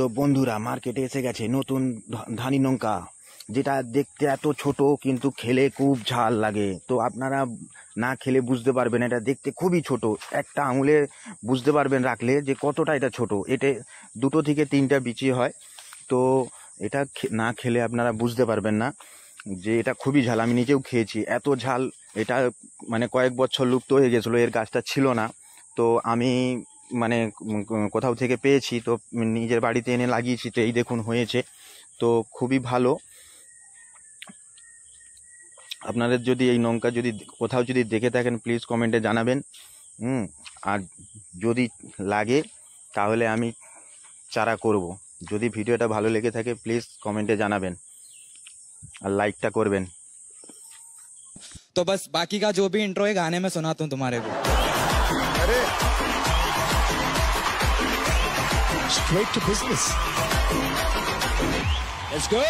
তো বন্ধুরা, মার্কেটে এসে গেছে নতুন ধানি লঙ্কা, যেটা দেখতে এত ছোট কিন্তু খেলে খুব ঝাল লাগে। তো আপনারা না খেলে বুঝতে পারবেন, এটা দেখতে খুবই ছোট, একটা আঙুলে বুঝতে পারবেন রাখলে যে কতটা এটা ছোট। এটা 2 থেকে 3টা বিচি হয়, তো এটা না খেলে আপনারা বুঝতে পারবেন না যে এটা খুবই ঝাল। আমি নিজেও খেয়েছি, এত ঝাল। এটা মানে কয়েক বছর লুপ্ত হয়ে গেছিলো, এর গাছটা ছিল না। তো আমি মানে কোথাও থেকে পেয়েছি, তো নিজের বাড়িতে এনে লাগিয়েছি, তো এই দেখুন হয়েছে। তো খুবই ভালো। আপনাদের যদি এই লঙ্কা যদি কোথাও যদি দেখে থাকেন, প্লিজ কমেন্টে জানাবেন। আর যদি লাগে তাহলে আমি চারা করব। যদি ভিডিওটা ভালো লেগে থাকে প্লিজ কমেন্টে জানাবেন আর লাইকটা করবেন। तो बस बाकी का जो भी इंट्रो है गाने में सुनाता हूँ तुम्हारे को। अरे straight to business. Let's go.